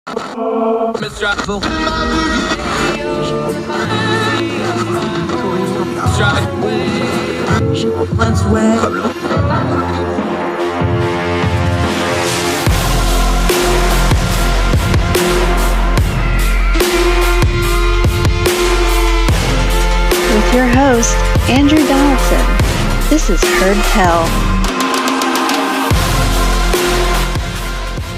With your host, Andrew Donaldson. This is Heard Tell.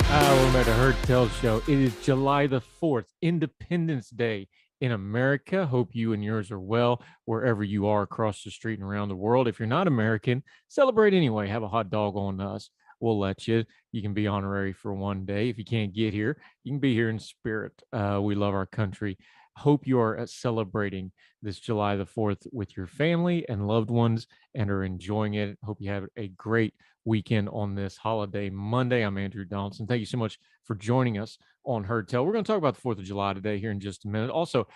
Welcome back to Heard Tell Show. It is July the 4th, Independence Day in America. Hope you and yours are well wherever you are across the street and around the world. If you're not American, celebrate anyway. Have a hot dog on us. We'll let you. You can be honorary for one day. If you can't get here, you can be here in spirit. We love our country. Hope you are celebrating this July the 4th with your family and loved ones and are enjoying it. Hope you have a great weekend on this holiday Monday. I'm Andrew Donaldson. Thank you so much for joining us on Heard Tell. We're going to talk about the 4th of July today here in just a minute. Also,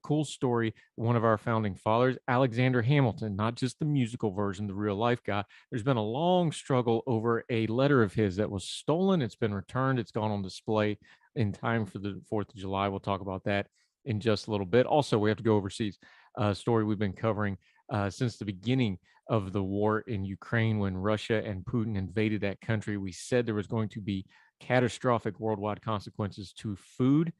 cool story. One of our founding fathers, Alexander Hamilton, not just the musical version, the real life guy. There's been a long struggle over a letter of his that was stolen. It's been returned. It's gone on display in time for the 4th of July. We'll talk about that in just a little bit. Also, we have to go overseas. A story we've been covering since the beginning of the war in Ukraine when Russia and Putin invaded that country. We said there was going to be catastrophic worldwide consequences to food,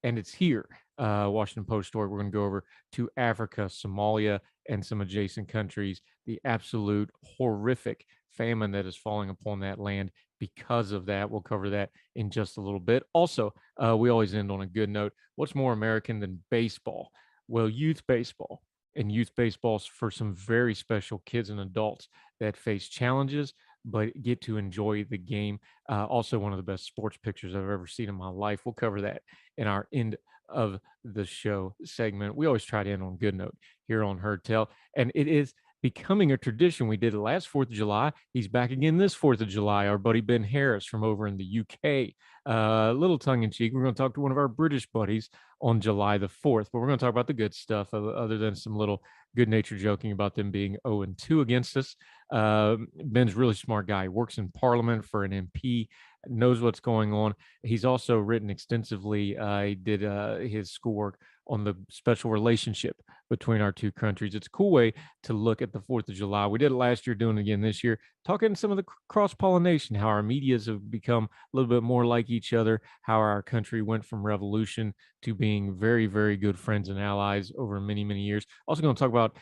and it's here. Washington Post story. We're going to go over to Africa, Somalia, and some adjacent countries. The absolute horrific famine that is falling upon that land because of that. We'll cover that in just a little bit. Also, we always end on a good note. What's more American than baseball? Well, youth baseball. And youth baseball's for some very special kids and adults that face challenges, but get to enjoy the game. Also, one of the best sports pictures I've ever seen in my life. We'll cover that in our end of the show segment. We always try to end on a good note here on Heard Tell. And it is becoming a tradition. We did it last 4th of July. He's back again this 4th of July. Our buddy Ben Harris from over in the UK. A little tongue in cheek. We're going to talk to one of our British buddies on July the 4th, but we're going to talk about the good stuff other than some little good natured joking about them being 0-2 against us. Ben's a really smart guy. He works in Parliament for an MP, knows what's going on. He's also written extensively. He did his schoolwork on the special relationship between our two countries. It's a cool way to look at the 4th of July. We did it last year, doing it again this year, talking some of the cross-pollination, how our medias have become a little bit more like each other, how our country went from revolution to being very, very good friends and allies over many, many years. Also going to talk about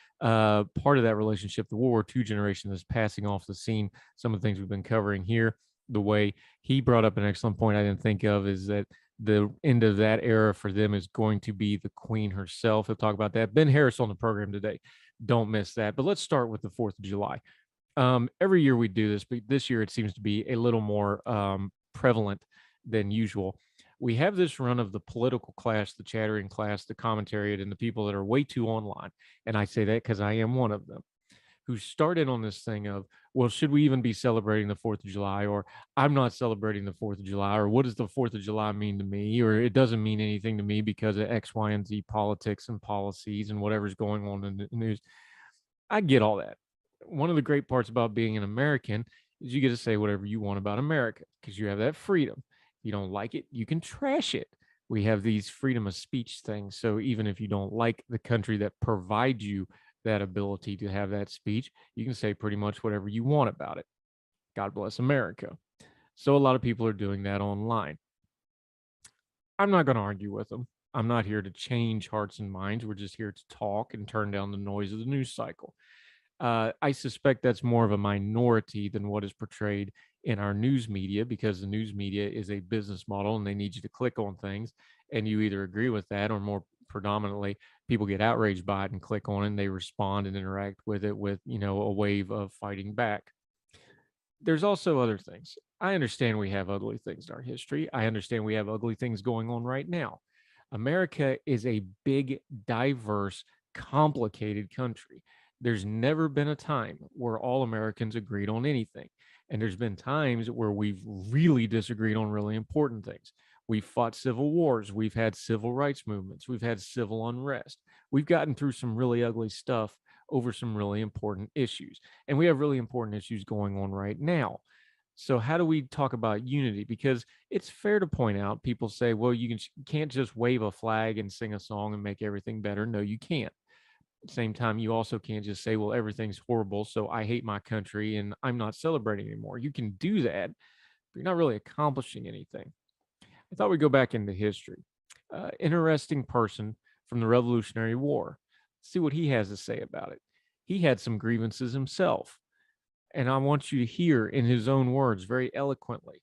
part of that relationship, the World War II generation that's passing off the scene, some of the things we've been covering here. The way he brought up an excellent point I didn't think of is that the end of that era for them is going to be the Queen herself. He'll talk about that. Ben Harris on the program today. Don't miss that. But let's start with the 4th of July. Every year we do this, but this year it seems to be a little more prevalent than usual. We have this run of the political class, the chattering class, the commentariat, and the people that are way too online. And I say that because I am one of them, who started on this thing of, well, should we even be celebrating the 4th of July? Or I'm not celebrating the 4th of July. Or what does the 4th of July mean to me? Or it doesn't mean anything to me because of X, Y, and Z politics and policies and whatever's going on in the news. I get all that. One of the great parts about being an American is you get to say whatever you want about America because you have that freedom. If you don't like it, you can trash it. We have these freedom of speech things. So even if you don't like the country that provides you that ability to have that speech, you can say pretty much whatever you want about it. God bless America. So a lot of people are doing that online. I'm not going to argue with them. I'm not here to change hearts and minds. We're just here to talk and turn down the noise of the news cycle. I suspect that's more of a minority than what is portrayed in our news media, because the news media is a business model and they need you to click on things and you either agree with that, or more predominantly, people get outraged by it and click on it and they respond and interact with it with, a wave of fighting back. There's also other things. I understand we have ugly things in our history. I understand we have ugly things going on right now. America is a big, diverse, complicated country. There's never been a time where all Americans agreed on anything. And there's been times where we've really disagreed on really important things. We've fought civil wars. We've had civil rights movements. We've had civil unrest. We've gotten through some really ugly stuff over some really important issues. And we have really important issues going on right now. So how do we talk about unity? Because it's fair to point out, people say, well, can't just wave a flag and sing a song and make everything better. No, you can't. At the same time, you also can't just say, well, everything's horrible, so I hate my country and I'm not celebrating anymore. You can do that, but you're not really accomplishing anything. I thought we'd go back into history. Interesting person from the Revolutionary War. See what he has to say about it. He had some grievances himself, and I want you to hear in his own words, very eloquently,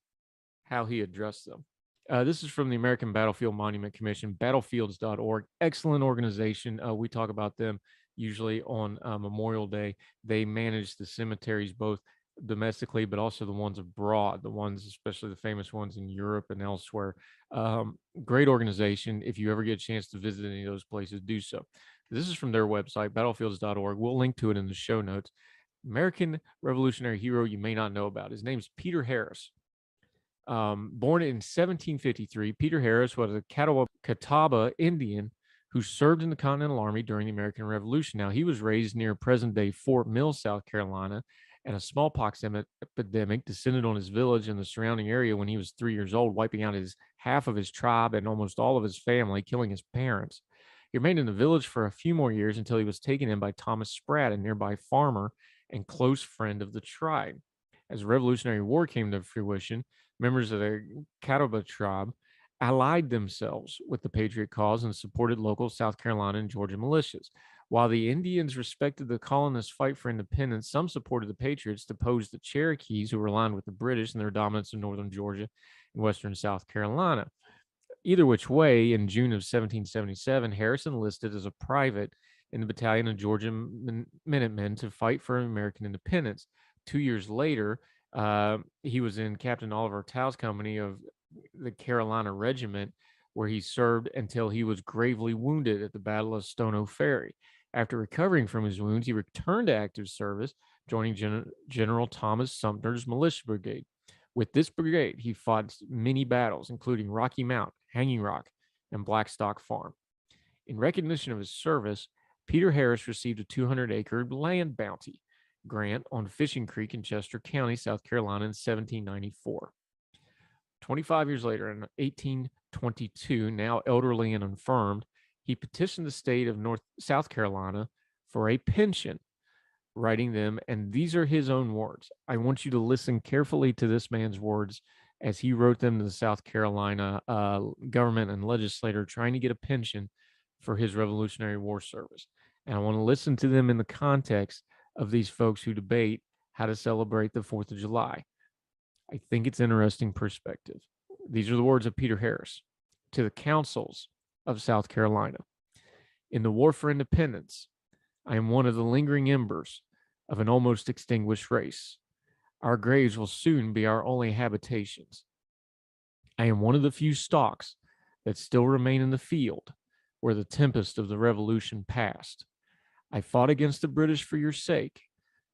how he addressed them. This is from the American Battlefield Monument Commission, battlefields.org. Excellent organization. We talk about them usually on Memorial Day. They manage the cemeteries both domestically, but also the ones abroad, the ones, especially the famous ones in Europe and elsewhere. Great organization. If you ever get a chance to visit any of those places, do so. This is from their website, battlefields.org. We'll link to it in the show notes. American Revolutionary hero you may not know about. His name's Peter Harris. Born in 1753, Peter Harris was a Catawba Indian who served in the Continental Army during the American Revolution. Now, he was raised near present-day Fort Mill, South Carolina, and a smallpox epidemic descended on his village and the surrounding area when he was 3 years old, wiping out half of his tribe and almost all of his family, killing his parents. He remained in the village for a few more years until he was taken in by Thomas Spratt, a nearby farmer and close friend of the tribe. As the Revolutionary War came to fruition, members of the Catawba tribe allied themselves with the Patriot cause and supported local South Carolina and Georgia militias. While the Indians respected the colonists' fight for independence, some supported the Patriots to oppose the Cherokees, who were aligned with the British and their dominance in northern Georgia and western South Carolina. Either which way, in June of 1777, Harris enlisted as a private in the battalion of Georgia Minutemen to fight for American independence. 2 years later, he was in Captain Oliver Tow's company of the Carolina Regiment, where he served until he was gravely wounded at the Battle of Stono Ferry. After recovering from his wounds, he returned to active service, joining General Thomas Sumter's militia brigade. With this brigade, he fought many battles, including Rocky Mount, Hanging Rock, and Blackstock Farm. In recognition of his service, Peter Harris received a 200-acre land bounty grant on Fishing Creek in Chester County, South Carolina in 1794. 25 years later, in 1822, now elderly and infirmed, he petitioned the state of South Carolina for a pension, writing them, and these are his own words. I want you to listen carefully to this man's words as he wrote them to the South Carolina government and legislator trying to get a pension for his Revolutionary War service. And I want to listen to them in the context of these folks who debate how to celebrate the 4th of July. I think it's interesting perspective. These are the words of Peter Harris to the councils of South Carolina. In the war for independence, I am one of the lingering embers of an almost extinguished race. Our graves will soon be our only habitations. I am one of the few stalks that still remain in the field where the tempest of the Revolution passed. I fought against the British for your sake.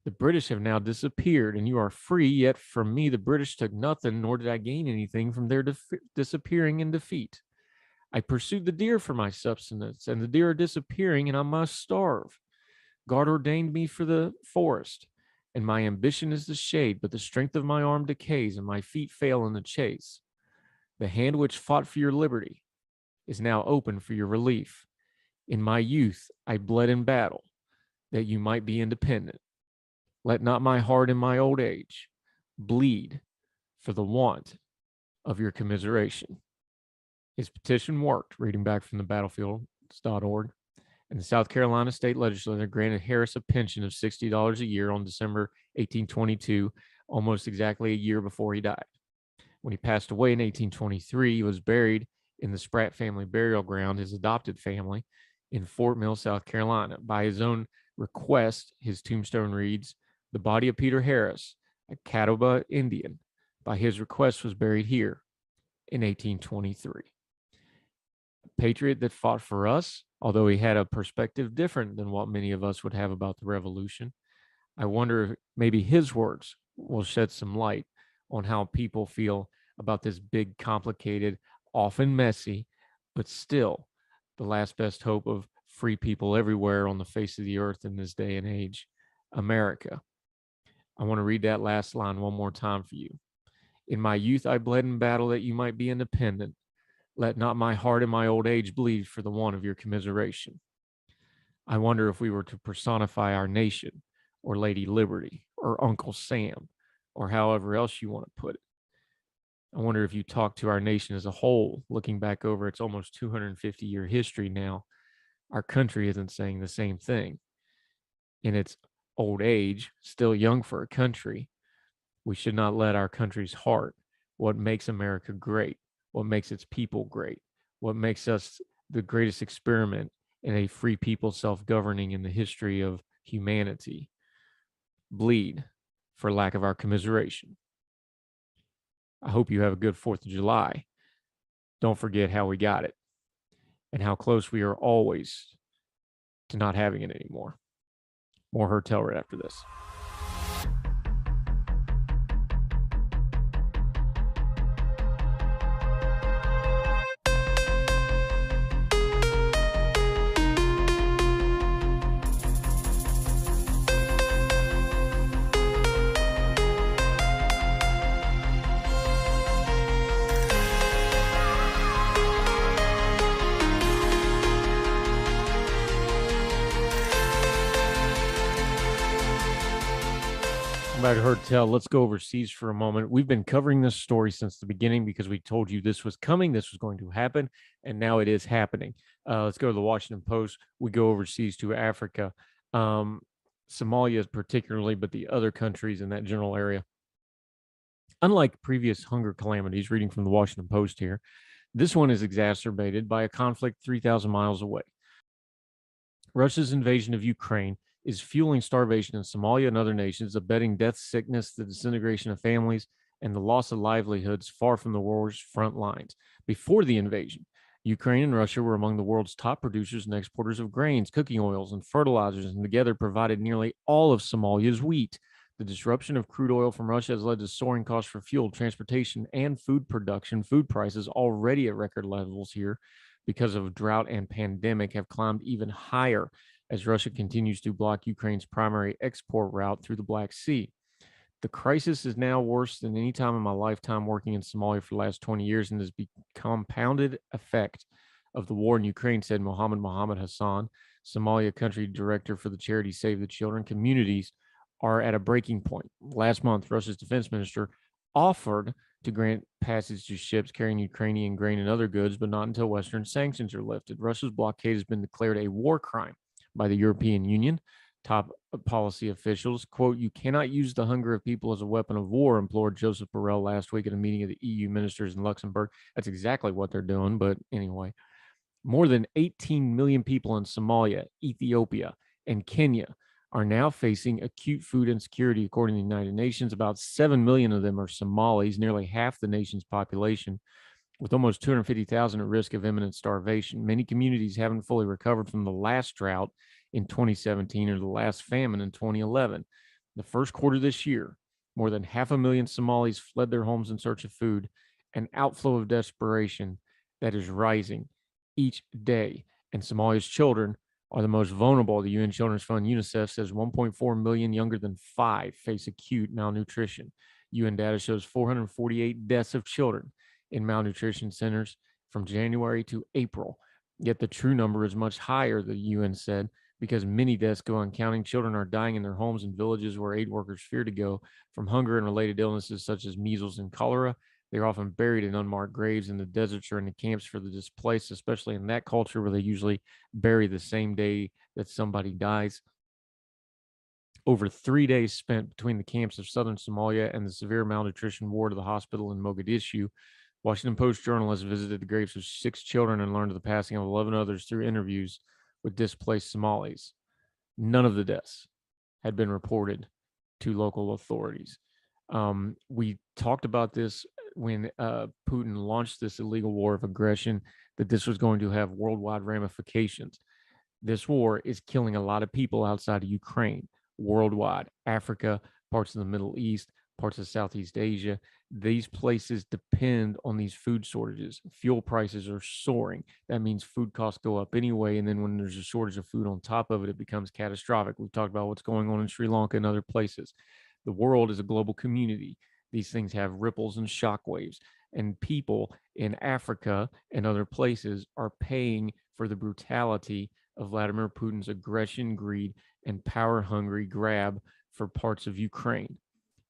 The British have now disappeared, and you are free, yet from me the British took nothing, nor did I gain anything from their disappearing in defeat. I pursued the deer for my subsistence, and the deer are disappearing, and I must starve. God ordained me for the forest, and my ambition is the shade, but the strength of my arm decays, and my feet fail in the chase. The hand which fought for your liberty is now open for your relief. In my youth, I bled in battle, that you might be independent. Let not my heart in my old age bleed for the want of your commiseration. His petition worked, reading back from the battlefields.org. And the South Carolina state legislature granted Harris a pension of $60 a year on December 1822, almost exactly a year before he died. When he passed away in 1823, he was buried in the Spratt family burial ground, his adopted family, in Fort Mill, South Carolina. By his own request, his tombstone reads, "The body of Peter Harris, a Catawba Indian, by his request was buried here in 1823. A patriot that fought for us, although he had a perspective different than what many of us would have about the revolution. I wonder if maybe his words will shed some light on how people feel about this big, complicated, often messy, but still the last best hope of free people everywhere on the face of the earth in this day and age, America." I want to read that last line one more time for you. In my youth, I bled in battle that you might be independent. Let not my heart in my old age bleed for the want of your commiseration. I wonder if we were to personify our nation, or Lady Liberty, or Uncle Sam, or however else you want to put it. I wonder if you talk to our nation as a whole, looking back over its almost 250-year history now, our country isn't saying the same thing. In its old age, still young for a country, we should not let our country's heart, what makes America great, what makes its people great, what makes us the greatest experiment in a free people self-governing in the history of humanity, bleed for lack of our commiseration. I hope you have a good 4th of July. Don't forget how we got it and how close we are always to not having it anymore. More Heard Tell right after this. Back to Heard Tell. Let's go overseas for a moment. We've been covering this story since the beginning because we told you this was coming, this was going to happen, and now it is happening. Let's go to the Washington Post. We go overseas to Africa, Somalia particularly, but the other countries in that general area. Unlike previous hunger calamities, reading from the Washington Post here, this one is exacerbated by a conflict 3,000 miles away. Russia's invasion of Ukraine is fueling starvation in Somalia and other nations, abetting death, sickness, the disintegration of families, and the loss of livelihoods far from the war's front lines. Before the invasion, Ukraine and Russia were among the world's top producers and exporters of grains, cooking oils, and fertilizers, and together provided nearly all of Somalia's wheat. The disruption of crude oil from Russia has led to soaring costs for fuel, transportation, and food production. Food prices, already at record levels here because of drought and pandemic, have climbed even higher as Russia continues to block Ukraine's primary export route through the Black Sea. The crisis is now worse than any time in my lifetime working in Somalia for the last 20 years and has become a compounded effect of the war in Ukraine, said Mohammed Hassan, Somalia country director for the charity Save the Children. Communities are at a breaking point. Last month, Russia's defense minister offered to grant passage to ships carrying Ukrainian grain and other goods, but not until Western sanctions are lifted. Russia's blockade has been declared a war crime by the European Union. Top policy officials, quote, "You cannot use the hunger of people as a weapon of war," implored Joseph Borrell last week at a meeting of the EU ministers in Luxembourg. That's exactly what they're doing, but anyway. More than 18 million people in Somalia, Ethiopia, and Kenya are now facing acute food insecurity, according to the United Nations. About 7 million of them are Somalis, nearly half the nation's population, with almost 250,000 at risk of imminent starvation. Many communities haven't fully recovered from the last drought in 2017 or the last famine in 2011. The first quarter this year, more than 500,000 Somalis fled their homes in search of food, an outflow of desperation that is rising each day. And Somalia's children are the most vulnerable. The UN Children's Fund, UNICEF, says 1.4 million younger than 5 face acute malnutrition. UN data shows 448 deaths of children in malnutrition centers from January to April. Yet the true number is much higher, the UN said, because many deaths go uncounted. Children are dying in their homes and villages where aid workers fear to go from hunger and related illnesses such as measles and cholera. They're often buried in unmarked graves in the deserts or in the camps for the displaced, especially in that culture where they usually bury the same day that somebody dies. Over 3 days spent between the camps of southern Somalia and the severe malnutrition ward of the hospital in Mogadishu. Washington Post journalists visited the graves of 6 children and learned of the passing of 11 others through interviews with displaced Somalis. None of the deaths had been reported to local authorities. We talked about this when Putin launched this illegal war of aggression, that this was going to have worldwide ramifications. This war is killing a lot of people outside of Ukraine, worldwide, Africa, parts of the Middle East, parts of Southeast Asia. These places depend on these food shortages. Fuel prices are soaring. That means food costs go up anyway. And then when there's a shortage of food on top of it, it becomes catastrophic. We've talked about what's going on in Sri Lanka and other places. The world is a global community. these things have ripples and shockwaves, and people in Africa and other places are paying for the brutality of Vladimir Putin's aggression, greed, and power hungry grab for parts of Ukraine.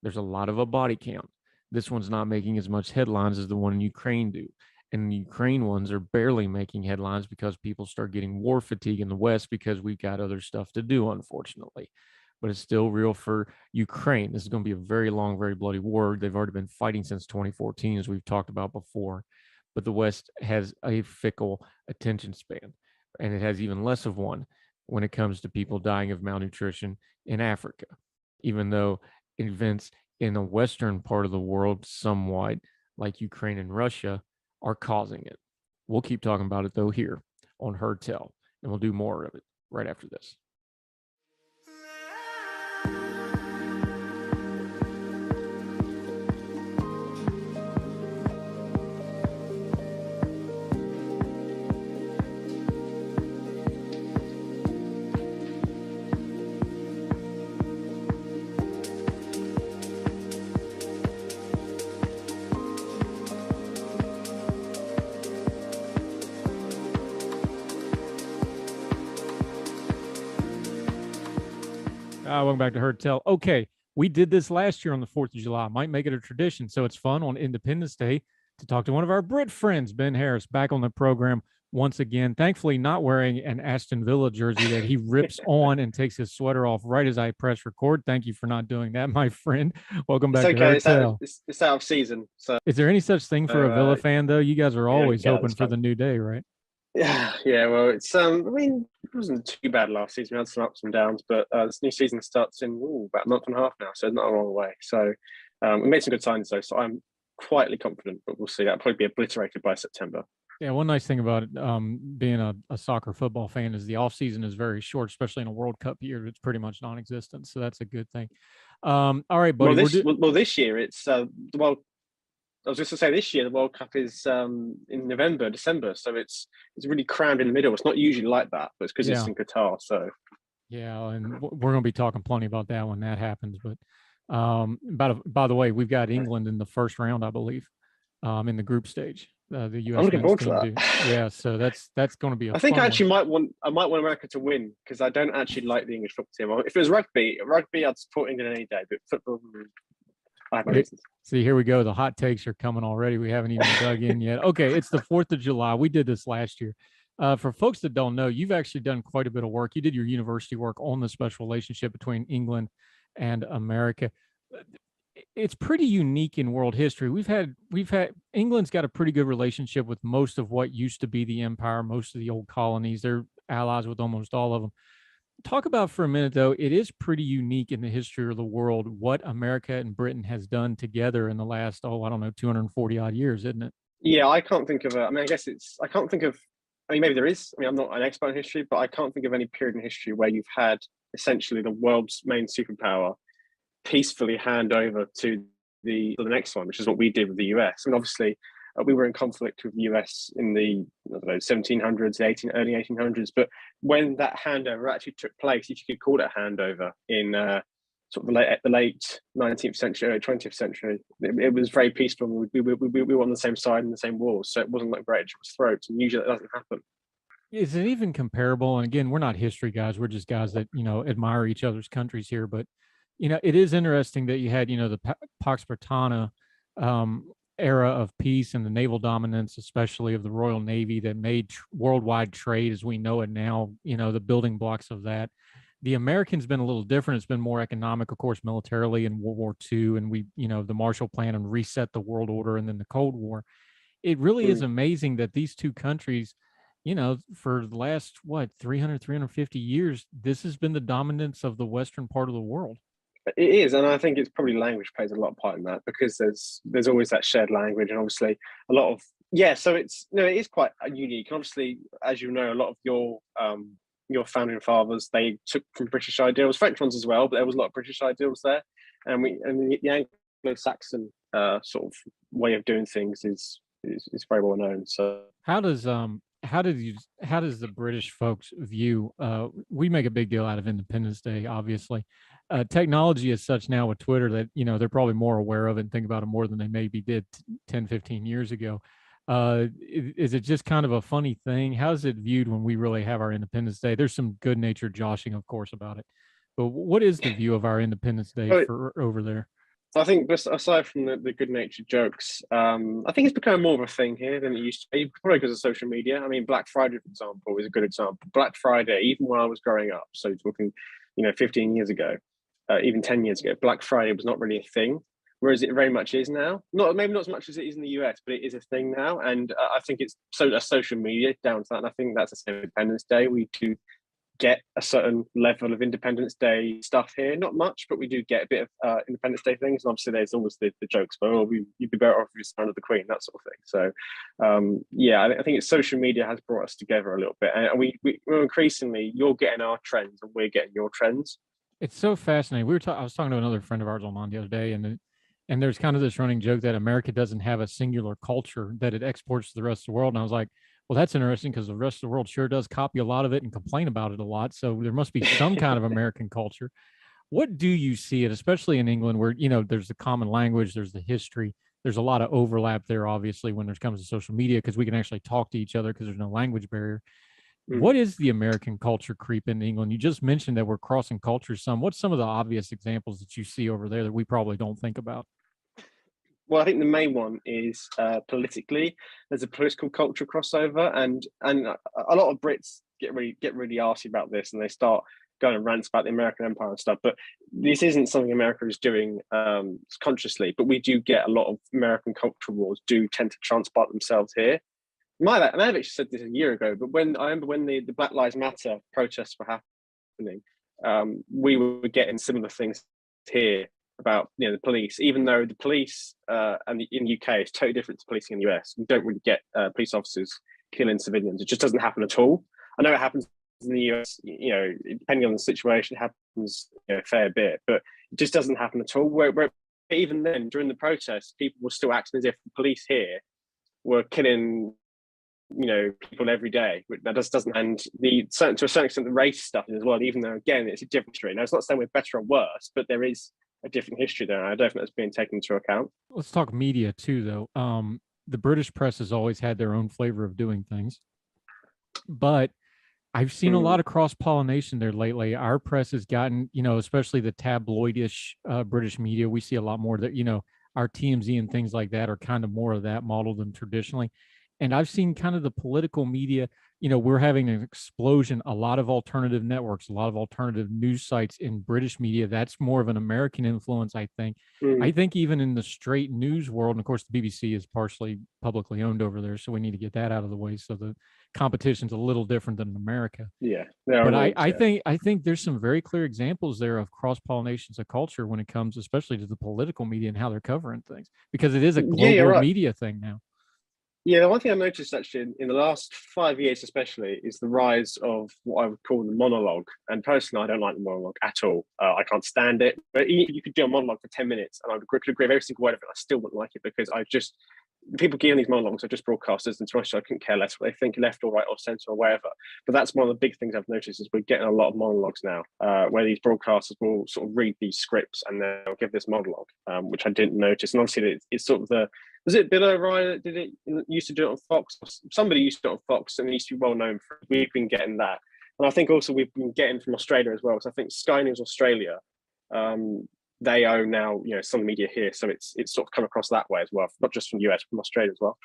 There's a lot of a body count. This one's not making as much headlines as the one in Ukraine do. And the Ukraine ones are barely making headlines because people start getting war fatigue in the West because we've got other stuff to do, unfortunately. But it's still real for Ukraine. This is going to be a very long, very bloody war. They've already been fighting since 2014, as we've talked about before. But the West has a fickle attention span, and it has even less of one when it comes to people dying of malnutrition in Africa, even though events in the Western part of the world, somewhat like Ukraine and Russia, are causing it. We'll keep talking about it, though, here on Heard Tell, and we'll do more of it right after this. Welcome back to Heard Tell. Okay, we did this last year on the 4th of July. Might make it a tradition. So it's fun on Independence Day to talk to one of our Brit friends, Ben Harris, back on the program once again. Thankfully, not wearing an Aston Villa jersey that he rips on and takes his sweater off right as I press record. Thank you for not doing that, my friend. Welcome back to Heard Tell. It's out of season. So is there any such thing for a Villa fan, though? You guys are always hoping for the new day, right? Yeah. Well, it's I mean, it wasn't too bad last season. We had some ups and downs, but this new season starts in about a month and a half now, so it's not a long way. So we made some good signs though, so I'm quietly confident, but we'll see. That'll probably be obliterated by September. Yeah, one nice thing about it, being a soccer football fan is the off season is very short, especially in a World Cup year. It's pretty much non-existent, so that's a good thing. All right, buddy. Well, this year it's I was just to say this year the World Cup is in November, December, so it's really crammed in the middle. It's not usually like that, but it's because it's in Qatar. So yeah, and we're going to be talking plenty about that when that happens. But by the way, we've got England in the first round, I believe, in the group stage. The U.S. I'm looking forward to that. Yeah, so that's going to be. I think I actually might want America to win because I don't actually like the English football team. If it was rugby, I'd support England any day. But football, I have my reasons. See, here we go. The hot takes are coming already. We haven't even dug in yet. Okay, it's the 4th of July. We did this last year. For folks that don't know, you've actually done quite a bit of work. You did your university work on the special relationship between England and America. It's pretty unique in world history. We've had England's got a pretty good relationship with most of what used to be the empire, most of the old colonies. They're allies with almost all of them. Talk about for a minute, though, it is pretty unique in the history of the world what America and Britain has done together in the last, 240 odd years, isn't it? Yeah, I can't think of maybe there is. I'm not an expert in history, but I can't think of any period in history where you've had essentially the world's main superpower peacefully hand over to the next one, which is what we did with the US. I mean, obviously, we were in conflict with the US in the 1700s, early 1800s. But when that handover actually took place, if you could call it a handover, in sort of the late 19th century, early 20th century, it was very peaceful. We were on the same side in the same wars, so it wasn't like right at each other's throats. And usually that doesn't happen. Is it even comparable? And again, we're not history guys; we're just guys that admire each other's countries here. But it is interesting that you had the Pax Britana era of peace and the naval dominance, especially of the Royal Navy, that made worldwide trade as we know it now, the building blocks of that. The Americans been a little different. It's been more economic, of course, militarily in World War II, and we, the Marshall Plan and reset the world order, and then the Cold War. It really is amazing that these two countries, for the last, 350 years, this has been the dominance of the Western part of the world. It is, and I think it's probably language plays a lot of part in that, because there's always that shared language, and obviously a lot of so it is quite unique. And obviously, as you know, a lot of your founding fathers, they took from British ideals, French ones as well, but there was a lot of British ideals there, and the Anglo-Saxon sort of way of doing things is very well known. So how does the British folks view? We make a big deal out of Independence Day, obviously. technology is such now with Twitter that, they're probably more aware of it and think about it more than they maybe did 10, 15 years ago. Is it just kind of a funny thing? How's it viewed when we really have our Independence Day? There's some good natured joshing, of course, about it. But what is the view of our Independence Day Well, for over there? I think, aside from the good-natured jokes, I think it's become more of a thing here than it used to be, probably because of social media. I mean, Black Friday, for example, is a good example. Black Friday, even when I was growing up, so talking, 15 years ago, even 10 years ago, Black Friday was not really a thing, whereas it very much is now. Maybe not as much as it is in the US, but it is a thing now. And I think it's social media down to that. And I think that's the same Independence Day. We do get a certain level of Independence Day stuff here. Not much, but we do get a bit of Independence Day things. And obviously, there's always the jokes, but you'd be better off if you stand with the Queen, that sort of thing. So, I think it's social media has brought us together a little bit, and we're increasingly, you're getting our trends and we're getting your trends. It's so fascinating. I was talking to another friend of ours online the other day, and there's kind of this running joke that America doesn't have a singular culture that it exports to the rest of the world. And I was like, well, that's interesting because the rest of the world sure does copy a lot of it and complain about it a lot. So there must be some kind of American culture. What do you see it, especially in England, where, there's the common language, there's the history, there's a lot of overlap there, obviously, when it comes to social media, because we can actually talk to each other because there's no language barrier. What is the American culture creep in England? You just mentioned that we're crossing cultures some. What's some of the obvious examples that you see over there that we probably don't think about? Well, I think the main one is politically. There's a political culture crossover, and a lot of Brits get really arsy about this, and they start going on rants about the American Empire and stuff. But this isn't something America is doing consciously. But we do get a lot of American cultural wars do tend to transport themselves here. I have actually said this a year ago, but I remember when the Black Lives Matter protests were happening, we were getting similar things here about the police, even though the police in the UK is totally different to policing in the US. We don't really get police officers killing civilians. It just doesn't happen at all. I know it happens in the US, depending on the situation, it happens a fair bit, but it just doesn't happen at all. Where even then, during the protests, people were still acting as if the police here were killing people every day. That just doesn't, and to a certain extent, the race stuff as well, even though, again, it's a different history. Now, it's not saying we're better or worse, but there is a different history there, and I don't think that's being taken into account. Let's talk media too, though. The British press has always had their own flavor of doing things, but I've seen a lot of cross-pollination there lately. Our press has gotten, especially the tabloidish British media, we see a lot more that, our TMZ and things like that are kind of more of that model than traditionally. And I've seen kind of the political media, we're having an explosion, a lot of alternative networks, a lot of alternative news sites in British media. That's more of an American influence, I think. I think even in the straight news world, and of course, the BBC is partially publicly owned over there, so we need to get that out of the way. So the competition's a little different than in America. Yeah. But I think there's some very clear examples there of cross-pollinations of culture when it comes, especially to the political media and how they're covering things, because it is a global media thing now. Yeah, the one thing I've noticed actually in the last 5 years especially is the rise of what I would call the monologue. And personally, I don't like the monologue at all. I can't stand it. But you could do a monologue for 10 minutes and I could agree with every single word of it. I still wouldn't like it because people giving these monologues are just broadcasters, and to us, I couldn't care less what they think, left or right or centre or wherever. But that's one of the big things I've noticed is we're getting a lot of monologues now, where these broadcasters will sort of read these scripts and they'll give this monologue, which I didn't notice. And obviously, it's sort of was it Bill O'Reilly that did it? Used to do it on Fox. Somebody used to do it on Fox, and it used to be well known for it. We've been getting that, and I think also we've been getting from Australia as well. So I think Sky News Australia, they own now, some media here, so it's sort of come across that way as well, not just from US, from Australia as well.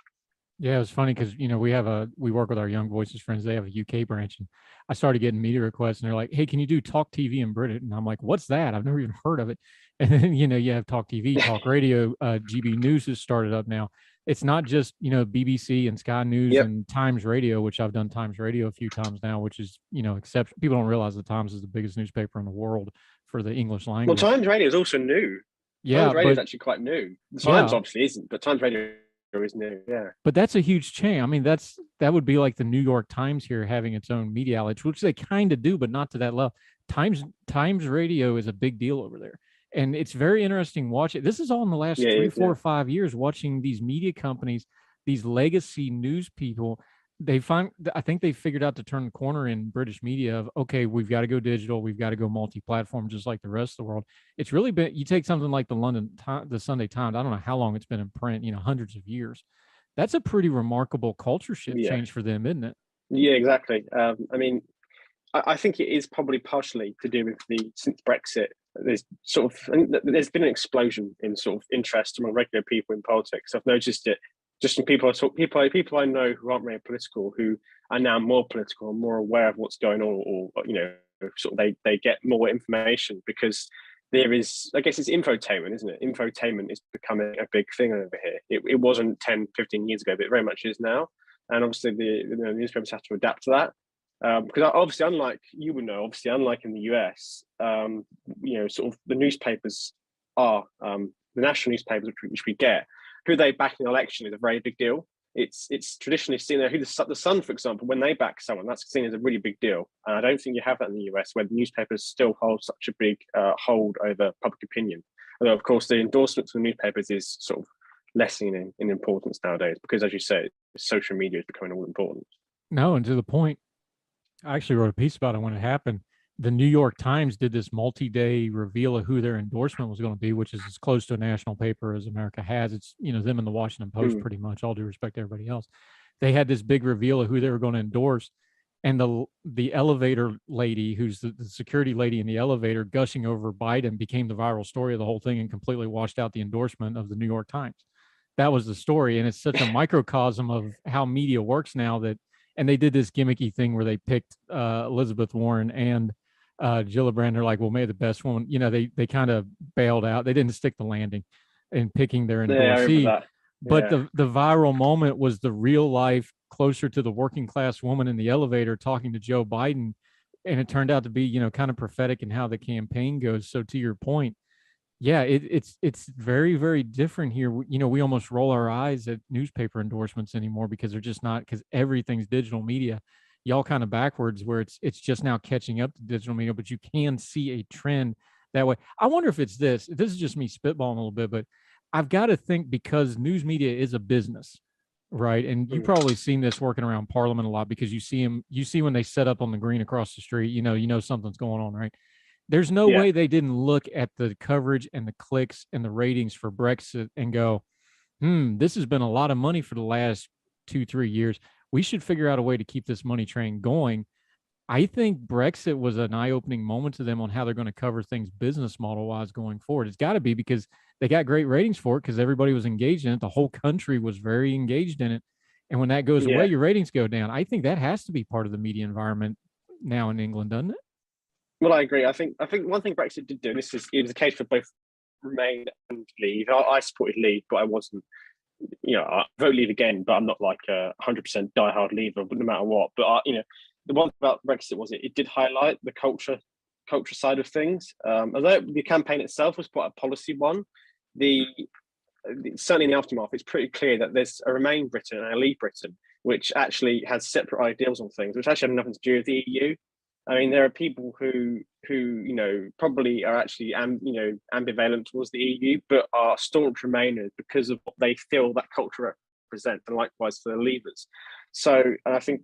Yeah, it was funny because we work with our Young Voices friends. They have a UK branch, and I started getting media requests, and they're like, "Hey, can you do Talk TV in Britain?" And I'm like, "What's that? I've never even heard of it." And then you have Talk TV, Talk Radio. GB News has started up now. It's not just BBC and Sky News and Times Radio, which I've done Times Radio a few times now, which is exceptional. People don't realize the Times is the biggest newspaper in the world for the English language. Well, Times Radio is also new. Yeah, Times Radio is actually quite new. The Times obviously isn't, but Times Radio is new. Yeah, but that's a huge chain. I mean, that would be like the New York Times here having its own media outlet, which they kind of do, but not to that level. Times Radio is a big deal over there. And it's very interesting watching. This is all in the last 3, 4, 5 years, watching these media companies, these legacy news people. I think they figured out to turn the corner in British media of, okay, we've got to go digital, we've got to go multi-platform, just like the rest of the world. It's really been, you take something like the Sunday Times, I don't know how long it's been in print, hundreds of years. That's a pretty remarkable culture shift Yeah, change for them, isn't it? yeah, exactly. I mean, I think it is probably partially to do with since Brexit. There's been an explosion in sort of interest among regular people in politics. I've noticed it just in people I know who aren't very political, who are now more political and more aware of what's going on, or sort of they get more information because there is, I guess it's infotainment, isn't it? Infotainment is becoming a big thing over here. It wasn't 10, 15 years ago, but it very much is now. And obviously the newspapers have to adapt to that. Because obviously, unlike in the US, sort of the newspapers are the national newspapers which we get. Who they back in an election is a very big deal. It's traditionally seen there. Who the Sun, for example, when they back someone, that's seen as a really big deal. And I don't think you have that in the US, where the newspapers still hold such a big hold over public opinion. Although, of course, the endorsement from the newspapers is sort of lessening in importance nowadays because, as you say, social media is becoming all important. No, and to the point, I actually wrote a piece about it when it happened. The New York Times did this multi-day reveal of who their endorsement was going to be, which is as close to a national paper as America has. It's, them and the Washington Post, pretty much, all due respect to everybody else. They had this big reveal of who they were going to endorse. And the elevator lady, who's the security lady in the elevator, gushing over Biden, became the viral story of the whole thing and completely washed out the endorsement of the New York Times. That was the story. And it's such a microcosm of how media works now and they did this gimmicky thing where they picked Elizabeth Warren and Gillibrand. They're like, well, may the best one, they kind of bailed out. They didn't stick the landing in picking their endorsee. Yeah. But the viral moment was the real life, closer to the working class woman in the elevator talking to Joe Biden. And it turned out to be, kind of prophetic in how the campaign goes. So to your point, yeah, it's very, very different here. We almost roll our eyes at newspaper endorsements anymore because they're just not, because everything's digital media. Y'all kind of backwards where it's just now catching up to digital media, but you can see a trend that way. I wonder if it's this is just me spitballing a little bit, but I've got to think because news media is a business, right? And you've probably seen this working around Parliament a lot because you see when they set up on the green across the street, you know something's going on, right? There's no way they didn't look at the coverage and the clicks and the ratings for Brexit and go, this has been a lot of money for the last 2-3 years. We should figure out a way to keep this money train going. I think Brexit was an eye-opening moment to them on how they're going to cover things business model-wise going forward. It's got to be because they got great ratings for it because everybody was engaged in it. The whole country was very engaged in it. And when that goes away, your ratings go down. I think that has to be part of the media environment now in England, doesn't it? Well, I agree. I think one thing Brexit did do, and it was the case for both Remain and Leave. I supported Leave, but I wasn't, I vote Leave again, but I'm not like a 100% diehard Leaver, no matter what. But the one thing about Brexit was it did highlight the culture side of things. Although the campaign itself was quite a policy one, certainly in the aftermath, it's pretty clear that there's a Remain Britain and a Leave Britain, which actually has separate ideals on things, which actually have nothing to do with the EU. I mean, there are people who probably are actually ambivalent towards the EU, but are staunch Remainers because of what they feel that culture represents, and likewise for the Leavers. So I think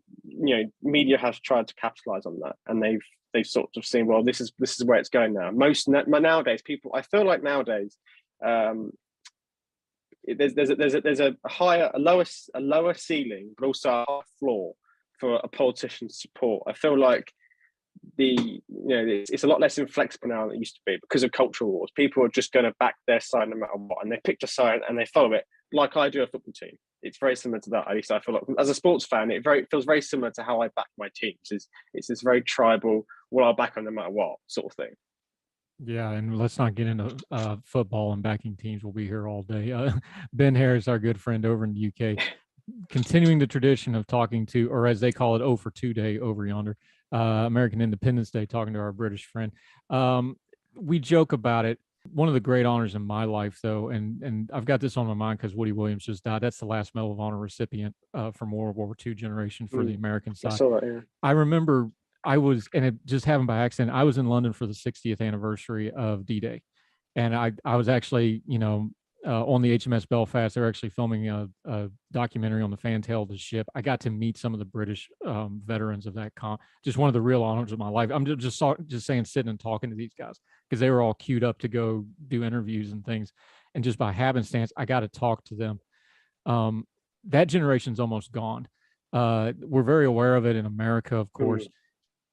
media has tried to capitalise on that, and they've sort of seen, well, this is where it's going now. Nowadays, people, I feel like nowadays, there's a lower ceiling, but also a higher floor for a politician's support. I feel like it's a lot less inflexible now than it used to be because of cultural wars. People are just going to back their side no matter what, and they picked a side and they follow it like I do a football team. It's very similar to that. At least I feel like, as a sports fan, it feels very similar to how I back my teams. It's this very tribal, well, I'll back on no matter what sort of thing. Yeah, and let's not get into football and backing teams. We'll be here all day. Ben Harris, our good friend over in the UK, continuing the tradition of talking to, or as they call it, 04 Day over yonder, American Independence Day, talking to our British friend. We joke about it. One of the great honors in my life, though, and I've got this on my mind because Woody Williams just died. That's the last Medal of Honor recipient from World War II generation for the American side. I saw that, yeah. I remember and it just happened by accident. I was in London for the 60th anniversary of D-Day. And I was actually, on the HMS Belfast. They're actually filming a documentary on the fantail of the ship. I got to meet some of the British veterans of that just one of the real honors of my life. I'm just saying, sitting and talking to these guys because they were all queued up to go do interviews and things. And just by happenstance, I got to talk to them. That generation's almost gone. We're very aware of it in America, of course.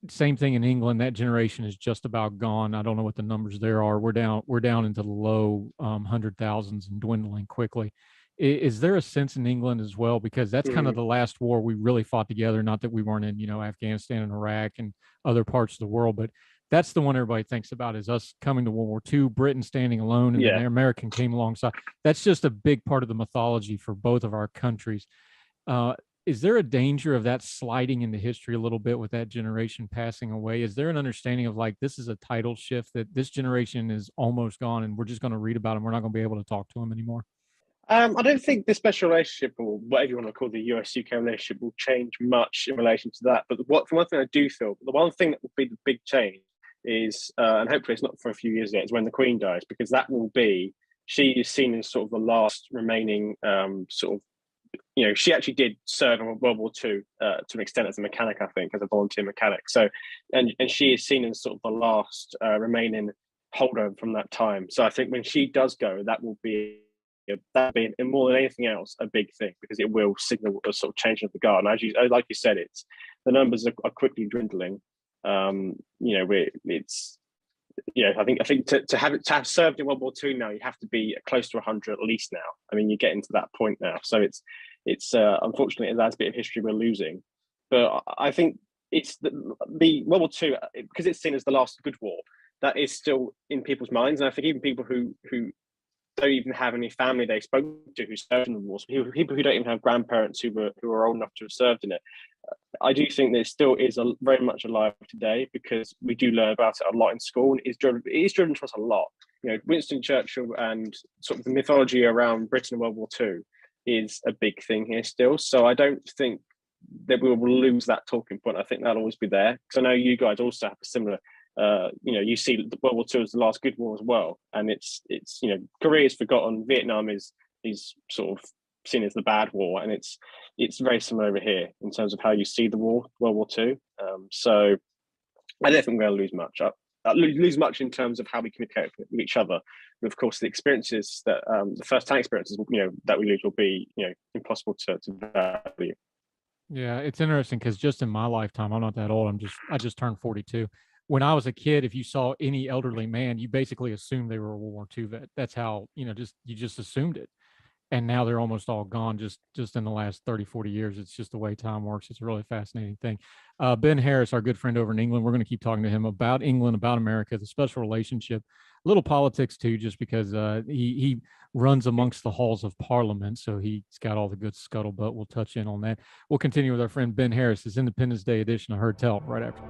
Same thing in England. That generation is just about gone. I don't know what the numbers there are. We're down into the low 100,000s and dwindling quickly. Is there a sense in England as well? Because that's kind of the last war we really fought together. Not that we weren't in, Afghanistan and Iraq and other parts of the world, but that's the one everybody thinks about, is us coming to World War II, Britain standing alone, and then American came alongside. That's just a big part of the mythology for both of our countries. Is there a danger of that sliding into history a little bit with that generation passing away? Is there an understanding of like, this is a title shift, that this generation is almost gone and we're just going to read about them? We're not going to be able to talk to them anymore. I don't think the special relationship, or whatever you want to call the US-UK relationship, will change much in relation to that. But for one thing I do feel, the one thing that will be the big change is, and hopefully it's not for a few years yet, is when the Queen dies, because that will be, she is seen as sort of the last remaining she actually did serve in World War II to an extent as a mechanic, I think, as a volunteer mechanic. So, and she is seen as sort of the last remaining holdover from that time. So I think when she does go, that will be, and more than anything else, a big thing, because it will signal a sort of changing of the guard. And like you said, the numbers are quickly dwindling. I think to have served in World War II now, you have to be close to 100 at least now. I mean, you're getting to that point now. So it's unfortunately, that's a bit of history we're losing. But I think it's the World War II, because it's seen as the last good war, that is still in people's minds. And I think even people who don't even have any family they spoke to who served in the war, so people who don't even have grandparents who are old enough to have served in it, I do think that it still is very much alive today, because we do learn about it a lot in school, and it is driven to us a lot. Winston Churchill and sort of the mythology around Britain in World War II is a big thing here still. So I don't think that we will lose that talking point. I think that'll always be there, because I know you guys also have a similar. You see World War II as the last good war as well, and it's Korea is forgotten, Vietnam is sort of seen as the bad war, and it's very similar over here in terms of how you see the war, World War II. So I don't think we're going to lose much. Lose much in terms of how we communicate with each other, and of course the experiences that the first-hand experiences that we lose will be impossible to value. Yeah, it's interesting because just in my lifetime, I'm not that old. I just turned 42. When I was a kid, if you saw any elderly man, you basically assumed they were a World War II vet. That's how, you just assumed it. And now they're almost all gone just in the last 30, 40 years. It's just the way time works. It's a really fascinating thing. Ben Harris, our good friend over in England, we're going to keep talking to him about England, about America, the special relationship, a little politics too, just because he runs amongst the halls of Parliament. So he's got all the good scuttlebutt. We'll touch in on that. We'll continue with our friend Ben Harris, his Independence Day edition of Heard Tell right after.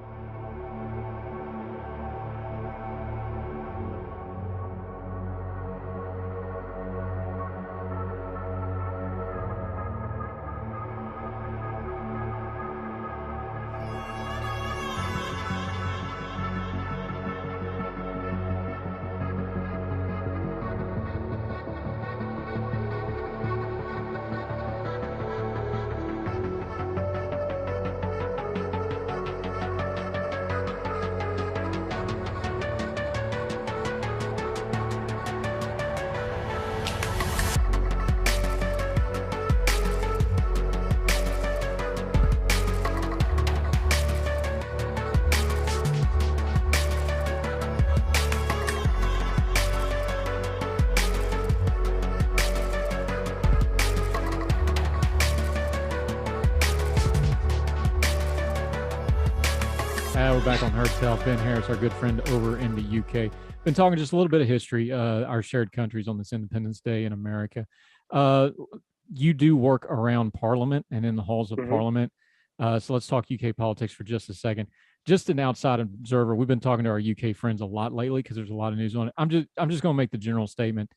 We're back on Heard Tell. Ben Harris, our good friend over in the UK. Been talking just a little bit of history, our shared countries on this Independence Day in America. You do work around Parliament and in the halls of Parliament. So let's talk UK politics for just a second. Just an outside observer, we've been talking to our UK friends a lot lately because there's a lot of news on it. I'm just going to make the general statement.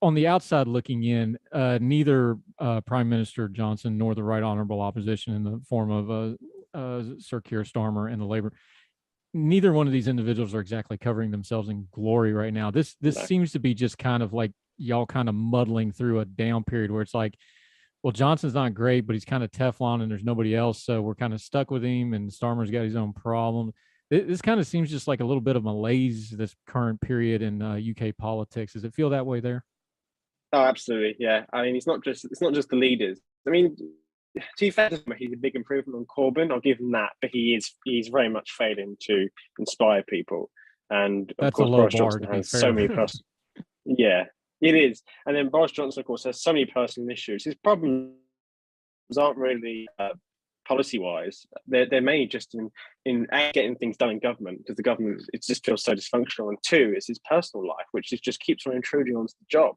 On the outside looking in, neither Prime Minister Johnson nor the Right Honourable Opposition in the form of Sir Keir Starmer and the Labour, neither one of these individuals are exactly covering themselves in glory right now. This seems to be just kind of like y'all kind of muddling through a down period where it's like, well, Johnson's not great, but he's kind of Teflon and there's nobody else. So we're kind of stuck with him, and Starmer's got his own problem. This kind of seems just like a little bit of malaise, this current period in UK politics. Does it feel that way there? Oh, absolutely. Yeah. I mean, it's not just the leaders. I mean, to be fair, he's a big improvement on Corbyn. I'll give him that, but he's very much failing to inspire people. And of That's course, a low Boris bar, Johnson to be has fair. so many personal. Yeah, it is. And then Boris Johnson, of course, has so many personal issues. His problems aren't really policy-wise. They're mainly just in getting things done in government, because the government, it just feels so dysfunctional. And two, is his personal life, which just keeps on intruding onto the job.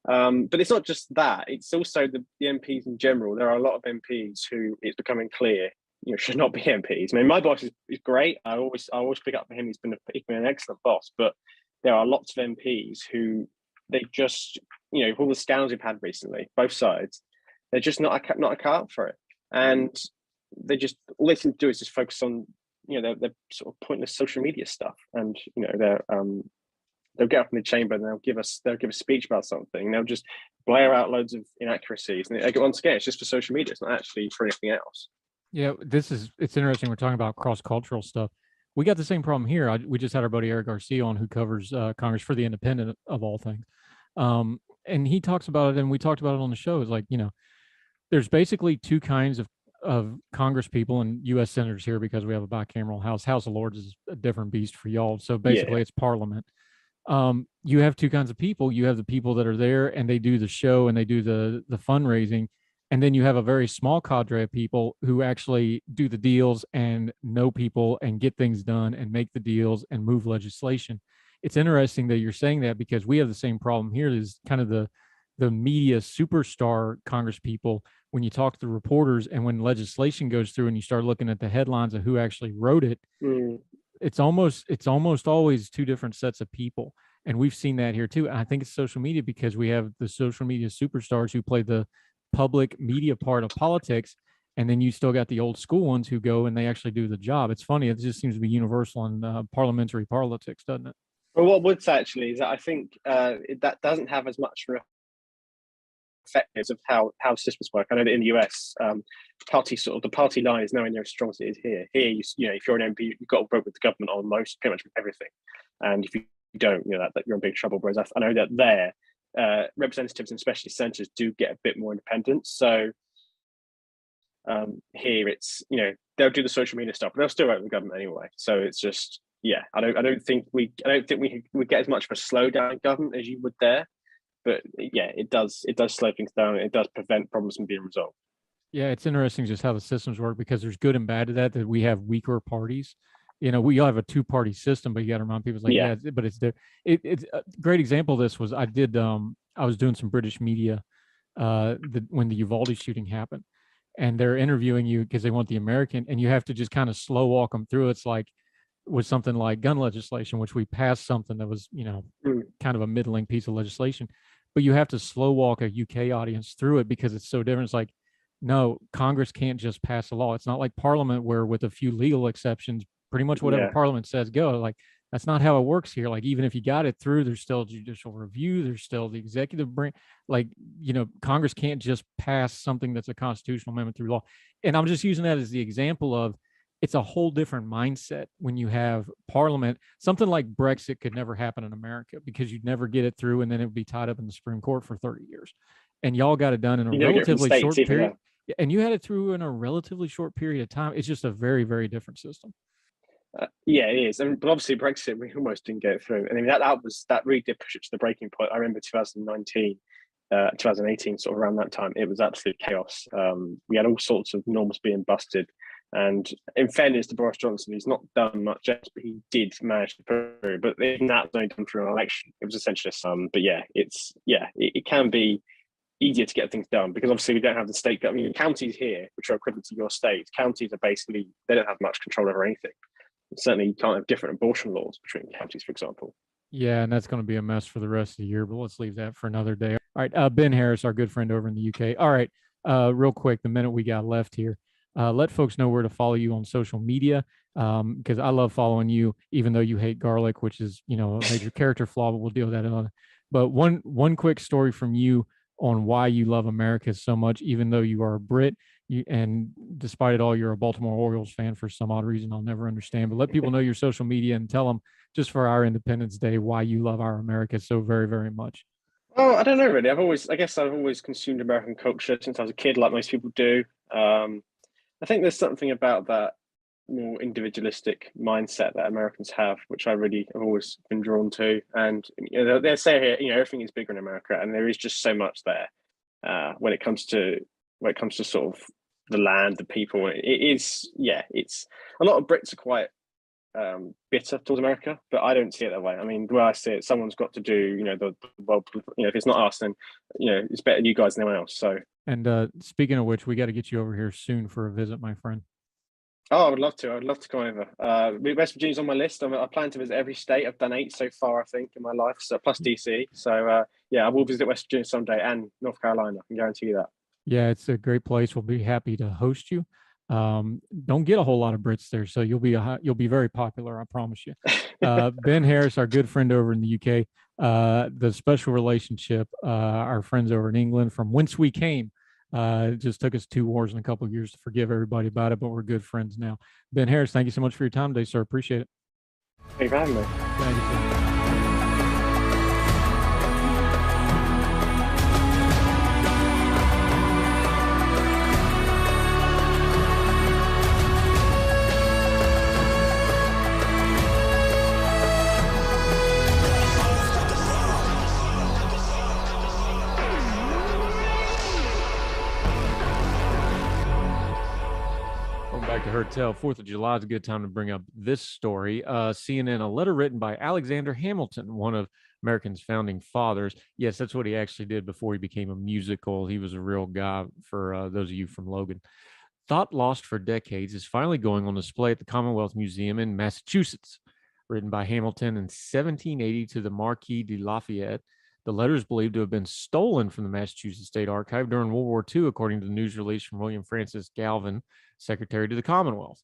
But it's not just that; it's also the MPs in general. There are a lot of MPs who it's becoming clear, should not be MPs. I mean, my boss is great. I always pick up for him. He's been an excellent boss. But there are lots of MPs who they just, with all the scandals we've had recently, both sides, they're just not a cut out for it, and they just, all they seem to do is just focus on their sort of pointless social media stuff, and they'll get up in the chamber and they'll give a speech about something. They'll just blare out loads of inaccuracies, and once again, it's just for social media. It's not actually for anything else. Yeah, it's interesting. We're talking about cross-cultural stuff. We got the same problem here. We just had our buddy Eric Garcia on, who covers Congress for the Independent, of all things. And he talks about it, and we talked about it on the show. It's like, there's basically two kinds of Congress people and U.S. senators here, because we have a bicameral House. House of Lords is a different beast for y'all. So basically, It's Parliament. You have two kinds of people. You have the people that are there and they do the show and they do the fundraising. And then you have a very small cadre of people who actually do the deals and know people and get things done and make the deals and move legislation. It's interesting that you're saying that, because we have the same problem here. Is kind of the media superstar Congress people. When you talk to the reporters and when legislation goes through and you start looking at the headlines of who actually wrote it, it's almost always two different sets of people. And we've seen that here too. And I think it's social media, because we have the social media superstars who play the public media part of politics, and then you still got the old school ones who go and they actually do the job. It's funny. It just seems to be universal in parliamentary politics, doesn't it? Well, what would say actually is that I think that doesn't have as much effectiveness of how systems work. I know that in the US, the party line is nowhere near as strong as it is here. Here, if you're an MP, you've got to work with the government on pretty much everything, and if you don't, that you're in big trouble. Whereas I know that there, representatives and especially senators do get a bit more independence. So here, it's they'll do the social media stuff, but they'll still work with the government anyway. So it's just I don't think we get as much of a slowdown in government as you would there. But it does slow things down. It does prevent problems from being resolved. Yeah, it's interesting just how the systems work, because there's good and bad to that we have weaker parties. We all have a two-party system, but you got to remind people, but it's there. It's a great example of this was I was doing some British media when the Uvalde shooting happened, and they're interviewing you because they want the American, and you have to just kind of slow walk them through. It's like with something like gun legislation, which we passed something that was, kind of a middling piece of legislation, but you have to slow walk a UK audience through it because it's so different. It's like, no, Congress can't just pass a law. It's not like Parliament where, with a few legal exceptions, pretty much whatever Parliament says go. Like, that's not how it works here. Like, even if you got it through, there's still judicial review. There's still the executive branch. Like, Congress can't just pass something that's a constitutional amendment through law. And I'm just using that as the example of, it's a whole different mindset when you have Parliament. Something like Brexit could never happen in America, because you'd never get it through, and then it would be tied up in the Supreme Court for 30 years. And y'all got it done in a relatively short period. And you had it through in a relatively short period of time. It's just a very, very different system. It is. But obviously Brexit, we almost didn't get it through. I mean, that really did push it to the breaking point. I remember 2019, 2018, sort of around that time, it was absolute chaos. We had all sorts of norms being busted. And in fairness to Boris Johnson, he's not done much else, but he did manage to put through. But even that was only done through an election. It was essentially but it can be easier to get things done, because obviously we don't have the state government. Counties here, which are equivalent to your state, counties are basically, they don't have much control over anything. Certainly, you can't have different abortion laws between counties, for example. Yeah, and that's going to be a mess for the rest of the year, but let's leave that for another day. All right, Ben Harris, our good friend over in the UK. All right, real quick, the minute we got left here, let folks know where to follow you on social media, because I love following you, even though you hate garlic, which is, a major character flaw, but we'll deal with that. But one quick story from you on why you love America so much, even though you are a Brit. And despite it all, you're a Baltimore Orioles fan for some odd reason I'll never understand. But let people know your social media and tell them, just for our Independence Day, why you love our America so very, very much. Well, I don't know really. I guess I've always consumed American culture since I was a kid, like most people do. I think there's something about that more individualistic mindset that Americans have, which I really have always been drawn to. And they say here, everything is bigger in America, and there is just so much there when it comes to sort of the land, the people. It is, yeah. It's a lot of Brits are quite bitter towards America, but I don't see it that way. I mean, the way I see it, someone's got to do, the world. If it's not us, then it's better than you guys than anyone else. So. And speaking of which, we got to get you over here soon for a visit, my friend. Oh, I would love to. I'd love to come over. West Virginia's on my list. I plan to visit every state. I've done 8 so far, I think, in my life. So plus DC. So yeah, I will visit West Virginia someday and North Carolina. I can guarantee you that. Yeah, it's a great place. We'll be happy to host you. Don't get a whole lot of Brits there, so you'll be very popular. I promise you. Ben Harris, our good friend over in the UK, the special relationship, our friends over in England, from whence we came. It just took us 2 wars and a couple of years to forgive everybody about it, but we're good friends now. Ben Harris, thank you so much for your time today, sir. Appreciate it. Thank you for having me. Thank you, sir. To her tell 4th of July is a good time to bring up this story. CNN, a letter written by Alexander Hamilton, one of America's founding fathers. Yes, that's what he actually did before he became a musical. He was a real guy, for those of you from Logan. Thought lost for decades is finally going on display at the Commonwealth Museum in Massachusetts. Written by Hamilton in 1780 to the Marquis de Lafayette, the letter is believed to have been stolen from the Massachusetts State Archive during World War II, according to the news release from William Francis Galvin, Secretary to the Commonwealth.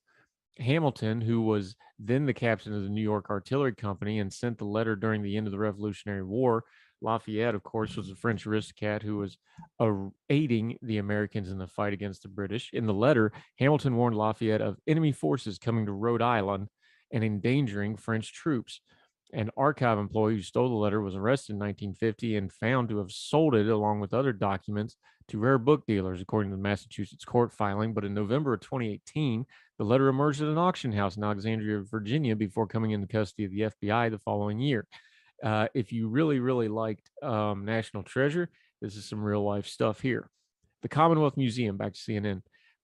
Hamilton, who was then the captain of the New York Artillery Company and sent the letter during the end of the Revolutionary War. Lafayette, of course, was a French aristocrat who was aiding the Americans in the fight against the British. In the letter, Hamilton warned Lafayette of enemy forces coming to Rhode Island and endangering French troops. An archive employee who stole the letter was arrested in 1950 and found to have sold it along with other documents to rare book dealers, according to the Massachusetts court filing. But in November of 2018, the letter emerged at an auction house in Alexandria, Virginia, before coming into custody of the FBI the following year. If you really, really liked National Treasure, this is some real life stuff here. The Commonwealth Museum, back to CNN.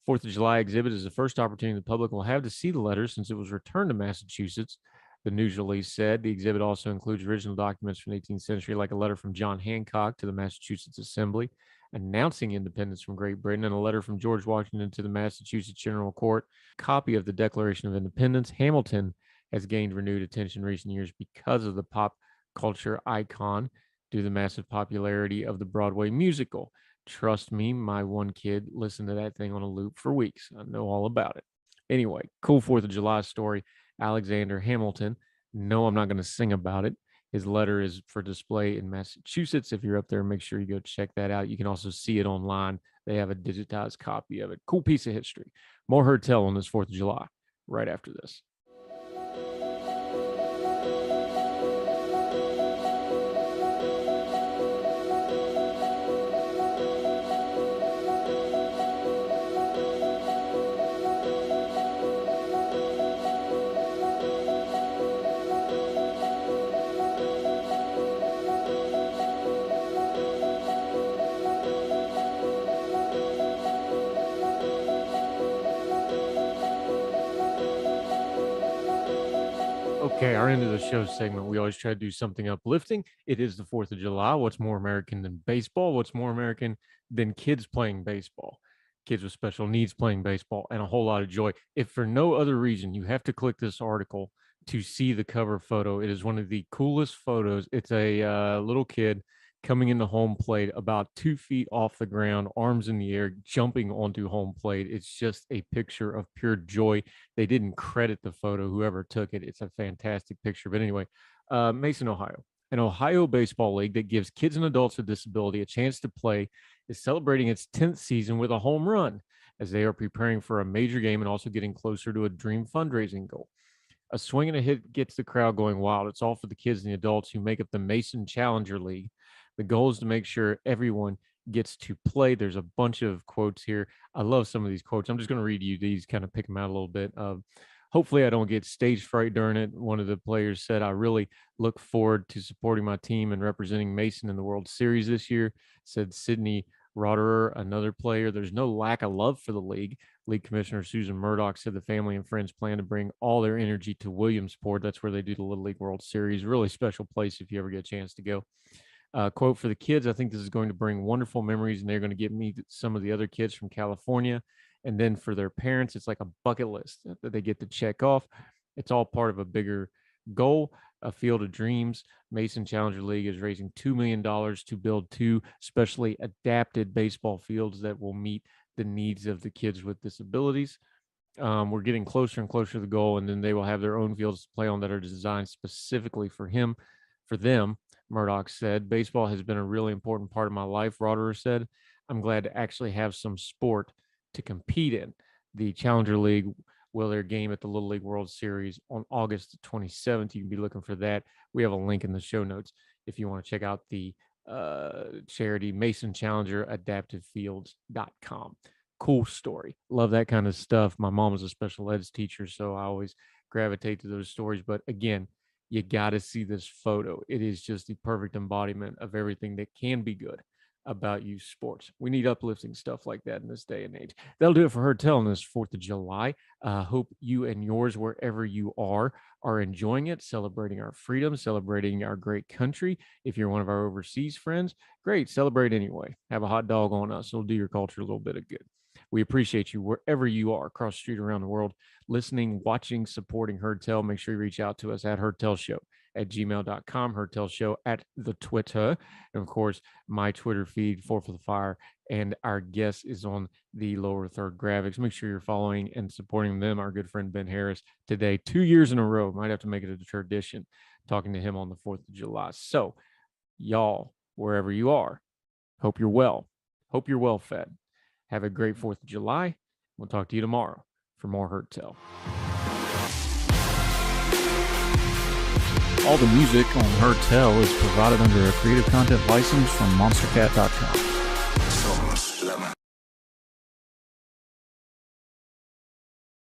4th of July exhibit is the first opportunity the public will have to see the letter since it was returned to Massachusetts. The news release said the exhibit also includes original documents from the 18th century, like a letter from John Hancock to the Massachusetts Assembly announcing independence from Great Britain, and a letter from George Washington to the Massachusetts General Court. Copy of the Declaration of Independence. Hamilton has gained renewed attention in recent years because of the pop culture icon due to the massive popularity of the Broadway musical. Trust me, my one kid listened to that thing on a loop for weeks. I know all about it. Anyway, cool 4th of July story. Alexander Hamilton. No, I'm not going to sing about it. His letter is for display in Massachusetts. If you're up there, make sure you go check that out. You can also see it online. They have a digitized copy of it. Cool piece of history. More Heard Tell on this 4th of July right after this. Okay, our end of the show segment, we always try to do something uplifting. It is the 4th of July. What's more American than baseball? What's more American than kids playing baseball? Kids with special needs playing baseball, and a whole lot of joy. If for no other reason, you have to click this article to see the cover photo. It is one of the coolest photos. It's a little kid coming into home plate about 2 feet off the ground, arms in the air, jumping onto home plate. It's just a picture of pure joy. They didn't credit the photo, whoever took it. It's a fantastic picture. But anyway, Mason, Ohio. An Ohio baseball league that gives kids and adults with disability a chance to play is celebrating its 10th season with a home run as they are preparing for a major game and also getting closer to a dream fundraising goal. A swing and a hit gets the crowd going wild. It's all for the kids and the adults who make up the Mason Challenger League. The goal is to make sure everyone gets to play. There's a bunch of quotes here. I love some of these quotes. I'm just going to read you these, kind of pick them out a little bit. Hopefully I don't get stage fright during it. One of the players said, I really look forward to supporting my team and representing Mason in the World Series this year, said Sydney Roderer, another player. There's no lack of love for the league. League Commissioner Susan Murdoch said the family and friends plan to bring all their energy to Williamsport. That's where they do the Little League World Series. Really special place if you ever get a chance to go. Quote for the kids, I think this is going to bring wonderful memories, and they're going to get me some of the other kids from California. And then for their parents, it's like a bucket list that they get to check off. It's all part of a bigger goal, a field of dreams. Mason Challenger League is raising $2 million to build 2 specially adapted baseball fields that will meet the needs of the kids with disabilities. We're getting closer and closer to the goal, and then they will have their own fields to play on that are designed specifically for them. Murdoch said, baseball has been a really important part of my life. Roderer said, I'm glad to actually have some sport to compete in. The Challenger League will their game at the Little League World Series on August 27th. You can be looking for that. We have a link in the show notes if you want to check out the charity Mason Challenger AdaptiveFields.com. Cool story. Love that kind of stuff. My mom was a special ed teacher, so I always gravitate to those stories. But again, you got to see this photo. It is just the perfect embodiment of everything that can be good about youth sports. We need uplifting stuff like that in this day and age. That'll do it for Heard Tell on this 4th of July. Hope you and yours, wherever you are enjoying it, celebrating our freedom, celebrating our great country. If you're one of our overseas friends, great, celebrate anyway. Have a hot dog on us. It'll do your culture a little bit of good. We appreciate you wherever you are across the street, around the world, listening, watching, supporting Heard Tell. Make sure you reach out to us at heardtellshow@gmail.com, Heard Tell Show at the Twitter. And of course, my Twitter feed, 4 for the Fire. And our guest is on the lower third graphics. Make sure you're following and supporting them. Our good friend Ben Harris today, 2 years in a row. Might have to make it a tradition talking to him on the 4th of July. So, y'all, wherever you are, hope you're well. Hope you're well fed. Have a great 4th of July. We'll talk to you tomorrow for more Heard Tell. All the music on Heard Tell is provided under a Creative Content license from monstercat.com.